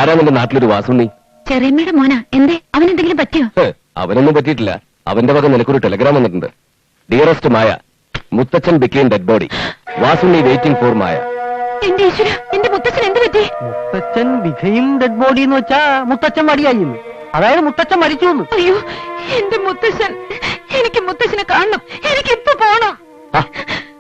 ആരാ നിന്റെ നാട്ടിലൊരു വാസുണ്ണി? ചെറിയമ്മയുടെ മോനാ. എന്തേ, അവനെന്തെങ്കിലും പറ്റിയോ? അവനൊന്നും പറ്റിയിട്ടില്ല. അവന്റെ വക നിനക്കൊരു ടെലഗ്രാം വന്നിട്ടുണ്ട്. ഡിയറസ്റ്റ് മായ, മുത്തച്ഛൻ became dead body. Vasunni waiting for Maya. എന്റെ ഈശ്വര, എന്റെ മുത്തച്ഛൻ എന്ത് പറ്റി? മുത്തച്ഛൻ ബിക്കെയിം ഡെഡ് ബോഡി എന്ന് വെച്ചാ മുത്തച്ഛൻ മടിയായി, അതായത് മുത്തച്ഛൻ മരിച്ചു. അയ്യോ, എന്റെ മുത്തച്ഛൻ. എനിക്ക് മുത്തച്ഛനെ കാണണം. എനിക്ക് ഇപ്പൊ പോണം.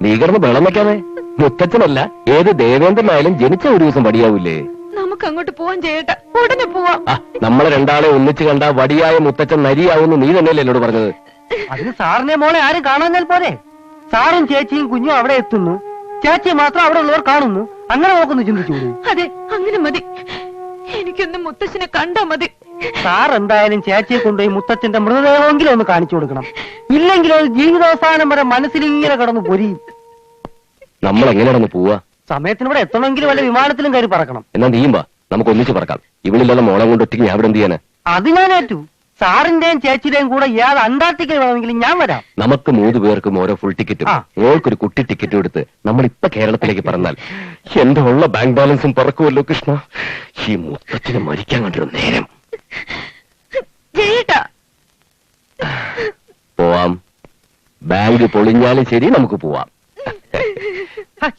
നീ കിടന്ന് വെള്ളം വെക്കാതെ. മുത്തച്ഛനല്ല, ഏത് ദേവേന്ദ്രനായാലും ജനിച്ച ഒരു ദിവസം വടിയാവൂലേ? നമുക്ക് അങ്ങോട്ട് പോവാൻ ചേട്ടാ, ഉടനെ പോവാം. നമ്മളെ രണ്ടാളെ ഒന്നിച്ച് കണ്ട വടിയായ മുത്തച്ഛൻ നരിയാവുന്നു നീ തന്നെയല്ലേ എന്നോട് പറഞ്ഞത്? അതിന് സാറിനെ മോളെ ആരും കാണാൻ പോലെ. സാറും ചേച്ചിയും കുഞ്ഞും അവിടെ എത്തുന്നു, ചേച്ചി മാത്രം അവിടെ ഉള്ളവർ കാണുന്നു. അങ്ങനെ നോക്കുന്നു, ചിന്തിച്ചു. അതെ, അങ്ങനെ മതി. എനിക്കൊന്ന് മുത്തച്ഛനെ കണ്ടാ മതി. സാർ എന്തായാലും ചേച്ചിയെ കൊണ്ടുപോയി മുത്തച്ഛന്റെ മൃതദേഹമെങ്കിലും ഒന്ന് കാണിച്ചു കൊടുക്കണം. ഇല്ലെങ്കിൽ ഒരു ജീവിതാവസാനം വരെ മനസ്സിലിങ്ങനെ കിടന്ന് പൊരിയും. നമ്മൾ എങ്ങനെയാണെന്ന് പോവാ? സമയത്തിന് ഇവിടെ എത്തണമെങ്കിൽ വല്ല വിമാനത്തിലും കയറി പറക്കണം. എന്നാ നീയും വാ, നമുക്ക് ഒന്നിച്ച് പറക്കാം. ഇവളില്ലാതെ മോളെ കൊണ്ട് ഒറ്റയ്ക്ക് ഞാൻ ഇവിടെ എന്ത് ചെയ്യാന്? അത് ഞാൻ ഏറ്റു. സാറിന്റെയും ചേച്ചിയുടെയും കൂടെ ഏത് അന്റാർട്ടിക്കയിൽ വേണമെങ്കിലും ഞാൻ വരാം. നമുക്ക് 3 പേർക്കും ഓരോ ഫുൾ ടിക്കറ്റും ഓൾക്കൊരു കുട്ടി ടിക്കറ്റും എടുത്ത് നമ്മളിപ്പൊ കേരളത്തിലേക്ക് പറഞ്ഞാൽ എന്റെ ഉള്ള ബാങ്ക് ബാലൻസും പറക്കുമല്ലോ കൃഷ്ണ. ഈ മുത്തച്ഛനെ മരിക്കാൻ കണ്ടൊരു നേരം. പോവാം. ബാങ്ക് പൊളിഞ്ഞാലും ശരി, നമുക്ക് പോവാം.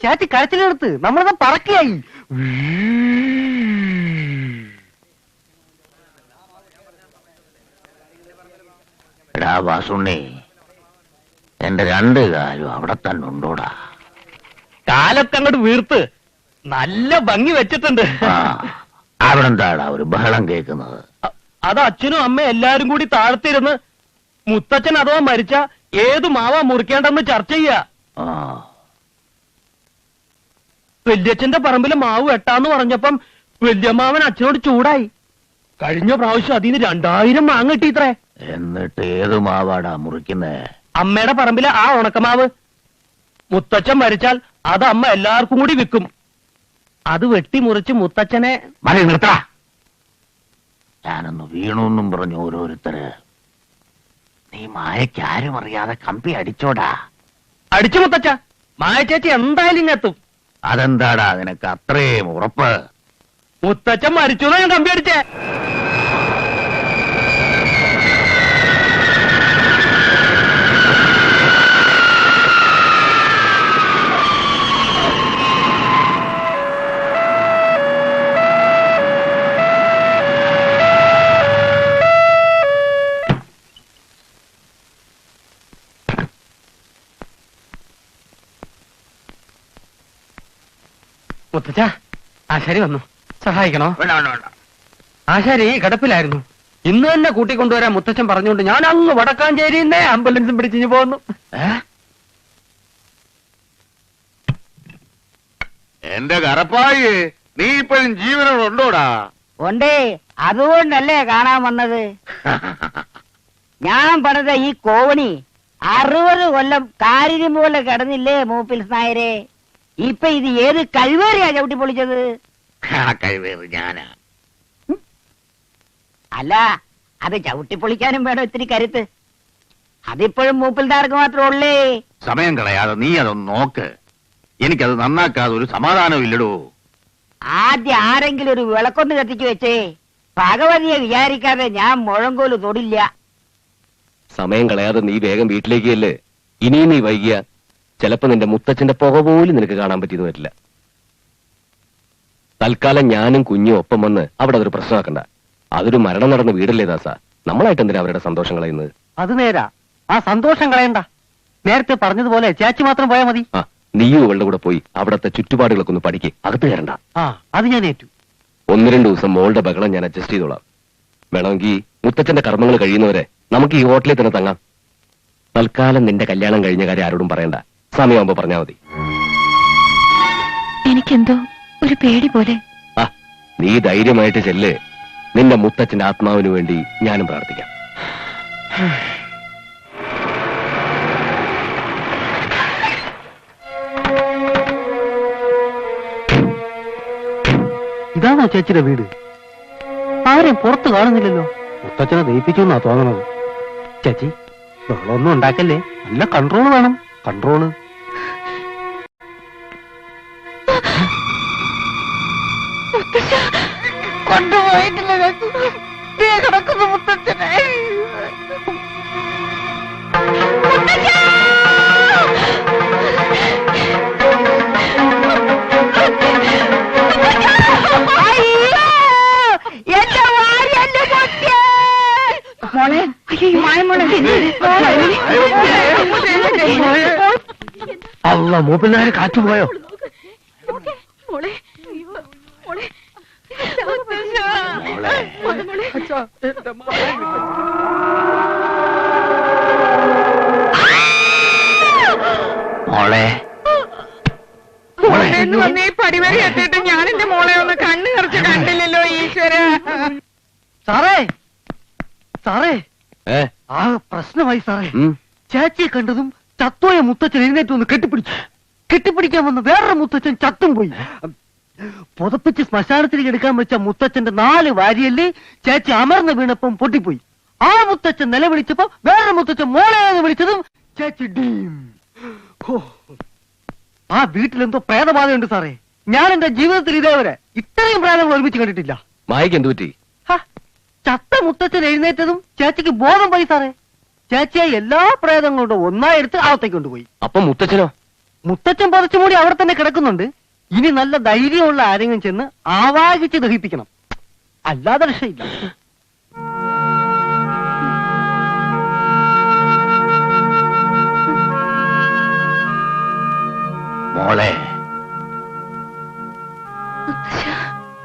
ചേച്ചി കരച്ചിലെടുത്ത് നമ്മളത് പറക്കിയായി. എടാ വാസുണ്ണി, എന്റെ 2 കാലും അവിടെ തന്നെ ഉണ്ടോടാ? കാലൊക്കെ അങ്ങോട്ട് വീർത്ത് നല്ല ഭംഗി വെച്ചിട്ടുണ്ട്. അവിടെ എന്താടാ ഒരു ബഹളം കേൾക്കുന്നത്? അത് അച്ഛനും അമ്മയും എല്ലാരും കൂടി താഴ്ത്തിരുന്ന് മുത്തച്ഛൻ അഥവാ മരിച്ച ഏത് മാവാ മുറിക്കേണ്ടെന്ന് ചർച്ച ചെയ്യാ. വല്യച്ഛന്റെ പറമ്പില് മാവ് വെട്ടാന്ന് പറഞ്ഞപ്പം വല്യമ്മാവൻ അച്ഛനോട് ചൂടായി. കഴിഞ്ഞ പ്രാവശ്യം അതിന് 2000 മാങ്ങ കിട്ടിയിത്രേ. എന്നിട്ട് ഏത് മാവാടാ മുറിക്കുന്നേ? അമ്മയുടെ പറമ്പിലെ ആ ഉണക്കമാവ്. മുത്തച്ഛൻ മരിച്ചാൽ അത് അമ്മ എല്ലാവർക്കും കൂടി വിൽക്കും. അത് വെട്ടി മുറിച്ച് മുത്തച്ഛനെ... മതി, നിർത്ത. ഞാനൊന്ന് വീണുന്നും പറഞ്ഞു ഓരോരുത്തര്. നീ മായയ്ക്ക് ആരും അറിയാതെ കമ്പി അടിച്ചോടാ. അടിച്ചു മുത്തച്ഛ. മായ ചേച്ചി എന്തായാലും ഇങ്ങെത്തും. അതെന്താടാ നിനക്ക് അത്രയും ഉറപ്പ്? മുത്തച്ഛൻ മരിച്ചു ഞാൻ കമ്പി അടിച്ചേ. മുത്തച്ഛ, ആശാരി വന്നു. സഹായിക്കണോ? ആശാരി കിടപ്പിലായിരുന്നു. ഇന്ന് തന്നെ കൂട്ടിക്കൊണ്ടുവരാൻ മുത്തച്ഛൻ പറഞ്ഞുകൊണ്ട് ഞാൻ അങ്ങ് വടക്കാഞ്ചേരിന്നേ ആംബുലൻസും പിടിച്ചിഞ്ഞു പോകുന്നു. എന്റെ കറപ്പായി, നീ ഇപ്പോഴും ജീവനോടുണ്ടോടാ? ഉണ്ടേ, അതുകൊണ്ടല്ലേ കാണാൻ വന്നത്. ഞാൻ പണിത ഈ കോവണി 60 കൊല്ലം കാരിരുമ്പ് പോലെ കിടന്നില്ലേ മൂപ്പിൽസ് നായരെ. ഇപ്പൊ ഇത് ഏത് കഴിവേറിയാ ചവിട്ടി പൊളിച്ചത്? കഴിവേറി ഞാനാ. അല്ല, അത് ചവിട്ടി പൊളിക്കാനും വേണം ഇത്തിരി കരുത്ത്. അതിപ്പോഴും മൂപ്പിൽദാർക്ക് മാത്രമേ ഉള്ളേ. സമയം കളയാതെ നീ അതൊന്ന് നോക്ക്. എനിക്കത് നന്നാക്കാതെ ഒരു സമാധാനം ഇല്ലടോ. ആദ്യം ആരെങ്കിലും ഒരു വിളക്കൊന്ന് കത്തിച്ചു വെച്ചേ. ഭഗവതിയെ വിചാരിക്കാതെ ഞാൻ മുഴങ്കോല് തൊടില്ല. സമയം കളയാതെ നീ വേഗം വീട്ടിലേക്ക് അല്ലേ. ഇനിയും നീ വൈകിയ ചിലപ്പോ നിന്റെ മുത്തച്ഛന്റെ പുക പോലും നിനക്ക് കാണാൻ പറ്റിയെന്ന് വരില്ല. തൽക്കാലം ഞാനും കുഞ്ഞും ഒപ്പം വന്ന് അവിടെ അതൊരു പ്രശ്നമാക്കണ്ട. അതൊരു മരണം നടന്ന വീടല്ലേ ദാസ. നമ്മളായിട്ട് എന്തിനാ അവരുടെ സന്തോഷം കളയുന്നത്? അത് നേരാ. ആ സന്തോഷം കളയണ്ട. നേരത്തെ പറഞ്ഞതുപോലെ ചേച്ചി മാത്രം പോയാൽ മതി. നീയും ഇവളുടെ കൂടെ പോയി അവിടത്തെ ചുറ്റുപാടുകളൊക്കെ ഒന്ന് പഠിക്ക്. അകത്ത് കയറണ്ട. അത് ഞാൻ ഏറ്റു. 1-2 ദിവസം മോളുടെ ബഹളം ഞാൻ അഡ്ജസ്റ്റ് ചെയ്തോളാം. വേണമെങ്കിൽ മുത്തച്ഛന്റെ കർമ്മങ്ങൾ കഴിയുന്നവരെ നമുക്ക് ഈ ഹോട്ടലിൽ തന്നെ തങ്ങാം. തൽക്കാലം നിന്റെ കല്യാണം കഴിഞ്ഞ കാര്യം ആരോടും പറയണ്ട. സമയമാകുമ്പോ പറഞ്ഞാൽ മതി. എനിക്കെന്തോ ഒരു പേടി പോലെ. നീ ധൈര്യമായിട്ട് ചെല്ല്. നിന്റെ മുത്തച്ഛന്റെ ആത്മാവിന് വേണ്ടി ഞാനും പ്രാർത്ഥിക്കാം. ഇതാണോ ചേച്ചിയുടെ വീട്? ആരെയും പുറത്ത് കാണുന്നില്ലല്ലോ. മുത്തച്ഛനെ ദയിപ്പിച്ചു എന്നാ തോന്നണത്. ചേച്ചി, ബഹളമൊന്നും ഉണ്ടാക്കല്ലേ. നല്ല കൺട്രോള് വേണം. കൺട്രോള്. കൊണ്ടുപോയിട്ടില്ല ദേ കിടക്കുന്നു മുത്തച്ഛനെ. അയ്യോ, എന്റെ വാരി എന്റെ പൊട്ടിയേ. മോളെ, അല്ല മൂപ്പിനാര് കാറ്റുപോയോ? മോളെ മോളെ മോളെ എന്ന് വന്ന് ഈ പടിവരെ എത്തിയിട്ട് ഞാൻ എന്റെ മോളെ ഒന്ന് കണ്ണു നിറച്ച് കണ്ടില്ലല്ലോ ഈശ്വര. സാറേ സാറേ ഏ ആ പ്രശ്നമായി സാറേ. ഉം. ചേച്ചിയെ കണ്ടതും ചത്തോയ മുത്തച്ഛൻ എഴുന്നേറ്റ് വന്ന് കെട്ടിപ്പിടിക്കാൻ വന്ന് വേറൊരു മുത്തച്ഛൻ ചത്തും പോയി. പുതപ്പിച്ച് ശ്മശാനത്തിലേക്ക് എടുക്കാൻ വെച്ച മുത്തച്ഛന്റെ 4 വാരിയല്ലേ ചേച്ചി അമർന്ന് വീണപ്പം പൊട്ടിപ്പോയി. ആ മുത്തച്ഛൻ നിലവിളിച്ചപ്പോ വേറൊരു മുത്തച്ഛൻ മോളെന്ന് വിളിച്ചതും ചേച്ചി ഡീം. ഹോ. ആ വീട്ടിലെന്തോ പ്രേതബാധയുണ്ട് സാറേ. ഞാൻ എന്റെ ജീവിതത്തിൽ ഇതേവരെ ഇത്രയും പ്രേതങ്ങൾ ഒരുമിച്ച് കണ്ടിട്ടില്ല. മായക്ക് എന്തു പറ്റി? ഹ, ചത്ത മുത്തച്ഛൻ എഴുന്നേറ്റതും ചേച്ചിക്ക് ബോധം പോയി സാറേ. ചേച്ചിയെ എല്ലാ പ്രേതങ്ങളും ഒന്നായി എടുത്ത് അകത്തേക്ക് കൊണ്ടുപോയി. അപ്പം മുത്തച്ഛനോ? മുത്തച്ഛൻ പറിച്ചു മൂടി അവിടെ തന്നെ കിടക്കുന്നുണ്ട്. ഇനി നല്ല ധൈര്യമുള്ള ആരെങ്കിലും ചെന്ന് ആവാഹിച്ച് ദഹിപ്പിക്കണം, അല്ലാതെ രക്ഷയില്ല. മോളെ,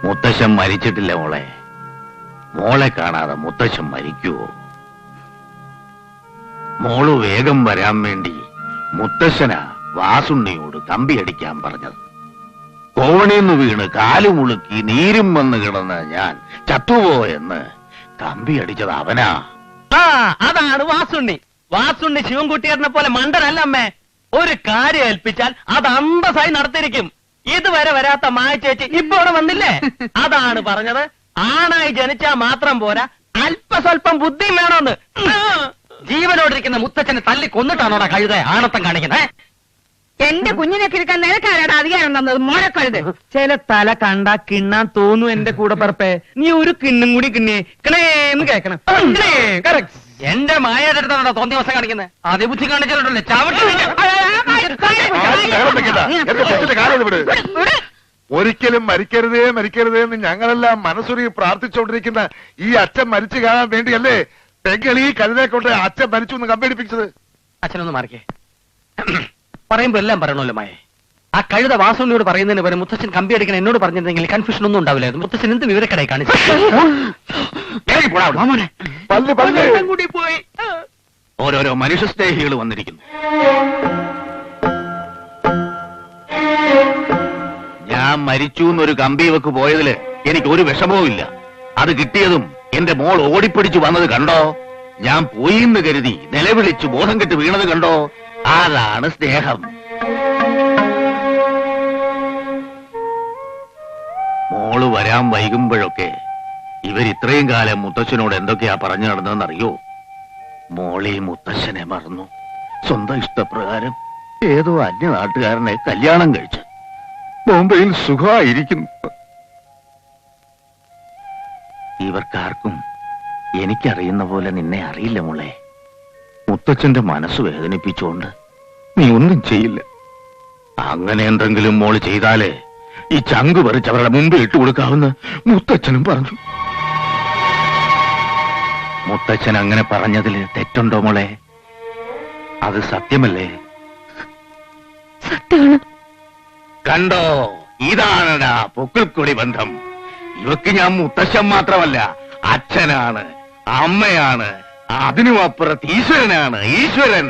മുത്തശ്ശൻ മരിച്ചിട്ടില്ല മോളെ. മോളെ കാണാതെ മുത്തശ്ശൻ മരിക്കുവോ? മോള് വേഗം വരാൻ വേണ്ടി മുത്തശ്ശനാ വാസുണ്ണിയോട് കമ്പി അടിക്കാൻ പറഞ്ഞത്. കോവണിന്ന് വീണ് കാലുമുളുക്കി നീരും വന്ന് കിടന്ന് ഞാൻ ചത്തുപോയെന്ന് കമ്പി അടിച്ചത് അവനാ. അതാണ് വാസുണ്ണി. വാസുണ്ണി ശിവൻകുട്ടിയേട്ടനെ പോലെ മണ്ടനല്ല അമ്മേ. ഒരു കാര്യം ഏൽപ്പിച്ചാൽ അത് അന്തസായി നടത്തിയിരിക്കും. ഇതുവരെ വരാത്ത മായ ചേച്ചി ഇപ്പൊ ഇവിടെ വന്നില്ലേ? അതാണ് പറഞ്ഞത്, ആണായി ജനിച്ചാ മാത്രം പോരാ, അല്പസ്വല്പം ബുദ്ധിയും വേണമെന്ന്. ജീവനോടിരിക്കുന്ന മുത്തച്ഛനെ തല്ലി കൊന്നിട്ടാണോടാ കഴുത ആണത്തം കാണിക്കുന്നത്? എന്റെ കുഞ്ഞിനെ കിഴക്കാൻ നിനക്കാരാണ് അധികാരം തന്നത് മോഴക്കഴുത്. ചില തല കണ്ടാ കിണ്ണാൻ തോന്നു. എന്റെ കൂടെ പറപ്പേ, നീ ഒരു കിണ്ണും കൂടി കിണ്ണേ കിണേന്ന് കേക്കണം. എന്റെ മായയുടെ അടുത്താണോ തോന്നിയ ദിവസം കാണിക്കുന്നത്? അതേ ബുദ്ധി കാണിച്ചിട്ടുണ്ടല്ലേ ചവിട്ടി. ഒരിക്കലും മരിക്കരുതേ മരിക്കരുതേ എന്ന് ഞങ്ങളെല്ലാം മനസ്സുരുകി പ്രാർത്ഥിച്ചുകൊണ്ടിരിക്കുന്ന ഈ അച്ഛൻ മരിച്ചു കാണാൻ വേണ്ടിയല്ലേ പെങ്ങളീ കരുതേ കൊണ്ട് അച്ഛൻ മരിച്ചു എന്ന് കമ്പടിപ്പിച്ചത്. അച്ഛനൊന്ന് മാറിക്കേ. പറയുമ്പോ എല്ലാം പറയണല്ലോ മായ. ആ കഴുത വാസുണ്ണിയോട് പറയുന്നതിന് പകരം മുത്തച്ഛൻ കമ്പി അടിക്കണം എന്നോട് പറഞ്ഞിരുന്നെങ്കിൽ കൺഫ്യൂഷൻ ഒന്നും ഉണ്ടാവില്ലായിരുന്നു. മുത്തച്ഛൻ എന്ത് വിവരക്കടയിൽ കാണിച്ചു. കൂടി പോയി. ഓരോരോ മനുഷ്യ സ്നേഹികൾ വന്നിരിക്കുന്നു. ഞാൻ മരിച്ചു എന്നൊരു കമ്പി വെക്ക് പോയതില് എനിക്ക് ഒരു വിഷമവും ഇല്ല. അത് കിട്ടിയതും എന്റെ മോൾ ഓടിപ്പിടിച്ചു വന്നത് കണ്ടോ? ഞാൻ പോയിന്ന് കരുതി നിലവിളിച്ചു ബോധം കെട്ട് വീണത് കണ്ടോ? അതാണ് സ്നേഹം. മോള് വരാൻ വൈകുമ്പോഴൊക്കെ ഇവരിത്രയും കാലം മുത്തച്ഛനോട് എന്തൊക്കെയാ പറഞ്ഞു നടന്നതെന്നറിയോ? മോളെ മുത്തച്ഛനെ മറന്നു, സ്വന്തം ഇഷ്ടപ്രകാരം ഏതോ അന്യ നാട്ടുകാരനെ കല്യാണം കഴിച്ച് ബോംബെയിൽ സുഖമായിരിക്കുന്നു. ഇവർക്കാർക്കും എനിക്കറിയുന്ന പോലെ നിന്നെ അറിയില്ല മോളെ. മുത്തച്ഛന്റെ മനസ്സ് വേദനിപ്പിച്ചുകൊണ്ട് നീ ഒന്നും ചെയ്യില്ല. അങ്ങനെ എന്തെങ്കിലും മോള് ചെയ്താലേ ഈ ചങ്ക് പറിച്ച് അവരുടെ മുമ്പിൽ ഇട്ടുകൊടുക്കാവുന്ന മുത്തച്ഛനും പറഞ്ഞു. മുത്തച്ഛൻ അങ്ങനെ പറഞ്ഞതിൽ തെറ്റുണ്ടോ മോളെ? അത് സത്യമല്ലേ? സത്യമാണ്. കണ്ടോ, ഇതാണടാ പൊക്കിൾക്കൊടി ബന്ധം. ഇവക്ക് ഞാൻ മുത്തശ്ശൻ മാത്രമല്ല, അച്ഛനാണ്, അമ്മയാണ്, അതിനും അപ്പുറത്ത് ഈശ്വരനാണ്. ഈശ്വരൻ.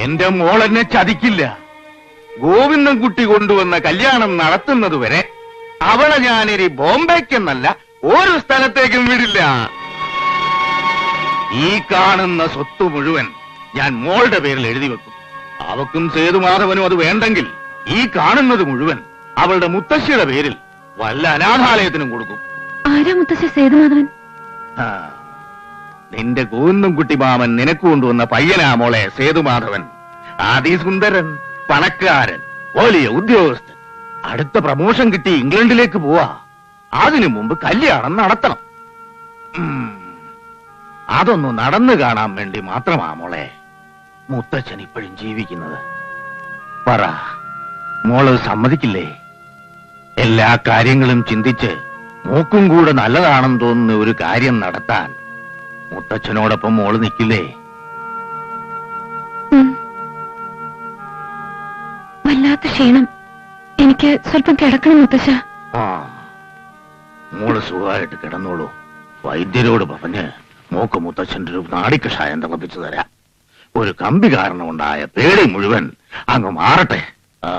എന്റെ മോളെന്നെ ചതിക്കില്ല. ഗോവിന്ദൻകുട്ടി കൊണ്ടുവന്ന കല്യാണം നടത്തുന്നതുവരെ അവളെ ഞാനിനി ബോംബെക്കെന്നല്ല ഒരു സ്ഥലത്തേക്കും വിടില്ല. ഈ കാണുന്ന സ്വത്ത് മുഴുവൻ ഞാൻ മോളുടെ പേരിൽ എഴുതി വെക്കും. അവക്കും സേതുമാധവനും അത് വേണ്ടെങ്കിൽ ഈ കാണുന്നത് മുഴുവൻ അവളുടെ മുത്തശ്ശിയുടെ പേരിൽ വല്ല അനാഥാലയത്തിനും കൊടുക്കും. ആരാ മുത്തശ്ശി സേതുമാധവൻ? ആ, നിന്റെ ഗോവിന്ദൻകുട്ടി മാമൻ നിനക്ക് കൊണ്ടുവന്ന പയ്യനാ മോളെ സേതുമാധവൻ. അതിസുന്ദരൻ, പണക്കാരൻ, വലിയ ഉദ്യോഗസ്ഥൻ. അടുത്ത പ്രമോഷൻ കിട്ടി ഇംഗ്ലണ്ടിലേക്ക് പോവാ. അതിനു മുമ്പ് കല്യാണം നടത്തണം. അതൊന്ന് നടന്നു കാണാൻ വേണ്ടി മാത്രമാ മോളെ മുത്തച്ഛൻ ഇപ്പോഴും ജീവിക്കുന്നത്. പറ, മോള് സമ്മതിക്കില്ലേ? എല്ലാ കാര്യങ്ങളും ചിന്തിച്ച് മോക്കും കൂടെ നല്ലതാണെന്ന് തോന്നുന്ന ഒരു കാര്യം നടത്താൻ മുത്തച്ഛനോടൊപ്പം മോള് നിൽക്കില്ലേ? വല്ലാത്ത ക്ഷീണം. എനിക്ക് സ്വല്പം കിടക്കണം മുത്തശ്ശ. ആ, മോള് സുഖമായിട്ട് കിടന്നോളൂ. വൈദ്യരോട് പറഞ്ഞ് മോക്ക് മുത്തച്ഛൻ്റെ ഒരു നാടിക്കഷായം തിളപ്പിച്ചു തരാം. ഒരു കമ്പി കാരണം ഉണ്ടായ പേടി മുഴുവൻ അങ്ങ് മാറട്ടെ. ആ